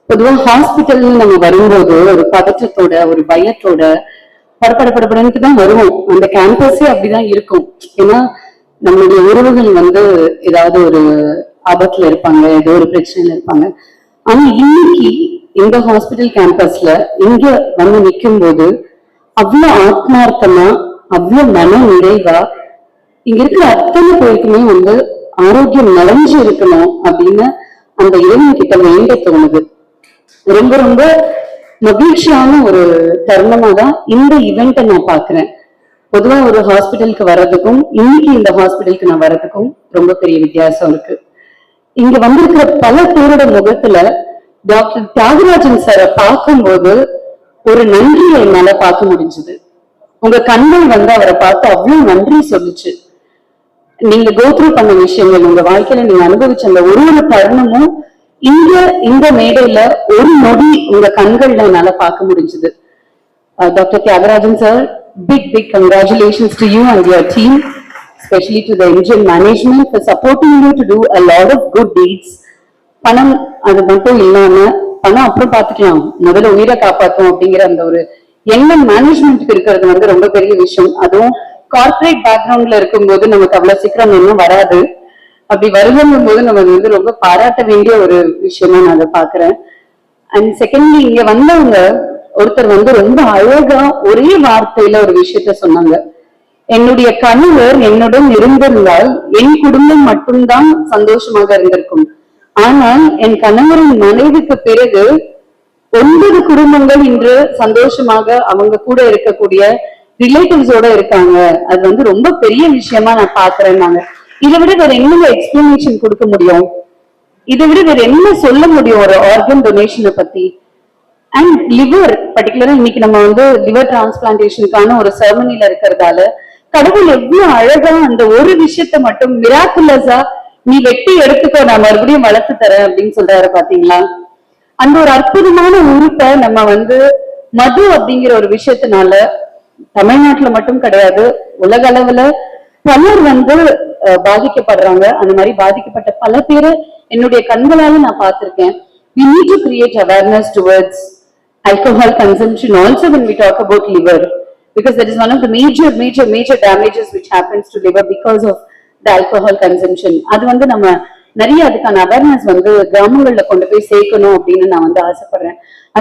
பொதுவா ஹாஸ்பிட்டல் நம்ம வரும்போது ஒரு பதற்றத்தோட ஒரு பயத்தோட படபடன்னு தான் வருவோம். அந்த கேம்பஸே அப்படிதான் இருக்கும். ஏன்னா நம்மளுடைய உறவுகள் ஏதாவது ஒரு ஆபத்துல இருப்பாங்க, ஏதோ ஒரு பிரச்சனையில இருப்பாங்க. ஆனா இன்னைக்கு இந்த ஹாஸ்பிட்டல் கேம்பஸ்ல இங்க நிக்கும் போது அவ்வளவு ஆத்மார்த்தமா, அவ்வளவு மன நிறைவா இங்க இருக்கிற அத்தனை பேருக்குமே ஆரோக்கியம் நிறைஞ்சு இருக்கணும் அப்படின்னு அந்த இறைவன் கிட்ட வேண்ட தோணுது. ரொம்ப ரொம்ப மகிழ்ச்சியான ஒரு தருணமா தான் இந்த ஈவெண்ட்டை நான் பாக்குறேன். பொதுவா ஒரு ஹாஸ்பிட்டலுக்கு வர்றதுக்கும் இன்னைக்கு இந்த ஹாஸ்பிட்டலுக்கு நான் வர்றதுக்கும் ரொம்ப பெரிய வித்தியாசம் இருக்கு. இங்க வந்திருக்கிற பல பேரோட முகத்துல டாக்டர் தியாகராஜன் சாரை பார்க்கும்போது ஒரு நன்றியை என்னால பார்க்க முடிஞ்சது. உங்க கண்கள் அவரை பார்த்து அவ்வளவு நன்றி சொல்லுச்சு. நீங்க கோத்ரூ பண்ண விஷயங்கள், உங்க வாழ்க்கையில நீங்க அனுபவிச்ச அந்த ஒரு தருணமும் இந்த மேடையில ஒரு நொடி உங்க கண்கள்ல என்னால பார்க்க முடிஞ்சது. Doctor Thiyagarajan sir, big congratulations to you and your team, especially to the Indian management for supporting you to do a lot of good deeds. பணம் அது மட்டும் இல்லாம, பணம் அப்புறம் பாத்துக்கலாம், முதல்ல உயிரை காப்பாற்றும் அப்படிங்கிற அந்த ஒரு எண்ணம் மேனேஜ்மெண்ட்டுக்கு இருக்கிறது ரொம்ப பெரிய விஷயம். அதுவும் கார்பரேட் பேக்ரவுண்ட்ல இருக்கும்போது நமக்கு அவ்வளவு சீக்கிரம் இன்னும் வராது. அப்படி வருதுங்கும் போது நம்ம ரொம்ப பாராட்ட வேண்டிய ஒரு விஷயமா நான் அதை பாக்குறேன். அண்ட் செகண்ட்லி, இங்க வந்தவங்க ஒருத்தர் ரொம்ப அழகா ஒரே வார்த்தையில ஒரு விஷயத்த சொன்னாங்க. என்னுடைய கணவர் என்னுடன் இருந்திருந்தால் என் குடும்பம் மட்டும்தான் சந்தோஷமாக இருந்திருக்கும். ஆனால் என் கணவரின் மனைவிக்கு பிறகு 9 குடும்பங்கள் இன்று சந்தோஷமாக அவங்க கூட இருக்கக்கூடிய ரிலேட்டிவ்ஸோட இருக்காங்க. அது ரொம்ப பெரிய விஷயமா நான் பாக்குறேன். நாங்க இதை விட வேற என்ன எக்ஸ்பிளனேஷன் கொடுக்க முடியும்? இதை விட வேற என்ன சொல்ல முடியும் ஒரு ஆர்கன் டொனேஷனை பத்தி? அண்ட் லிவர் பர்டிகுலரா இன்னைக்கு நம்ம லிவர் டிரான்ஸ்பிளான்டேஷனுக்கான ஒரு செரமனில இருக்கிறதால கடவுள் எவ்வளவு அழகா அந்த ஒரு விஷயத்த மட்டும் மிராக்குலஸா, நீ வெட்டி எடுத்துக்கோ, நான் மறுபடியும் வளர்த்து தரேன் அப்படின்னு சொல்றாரு. பாத்தீங்களா? அந்த ஒரு அற்புதமான உறுப்பை நம்ம மது அப்படிங்கிற ஒரு விஷயத்தினால தமிழ்நாட்டுல மட்டும் கிடையாது, உலக அளவுல பலர் பாதிக்கப்படுறாங்க. அந்த மாதிரி பாதிக்கப்பட்ட பல பேரை என்னுடைய கண்களால நான் பார்த்திருக்கேன். We need to create awareness towards alcohol consumption also when we talk about liver, because that is one of the major damages which happens to liver because of the alcohol consumption. அது நம்ம நிறைய அதுக்கான awareness கிராமங்கள்ல கொண்டு போய் சேர்க்கணும் அப்படின்னு நான் ஆசைப்படுறேன்.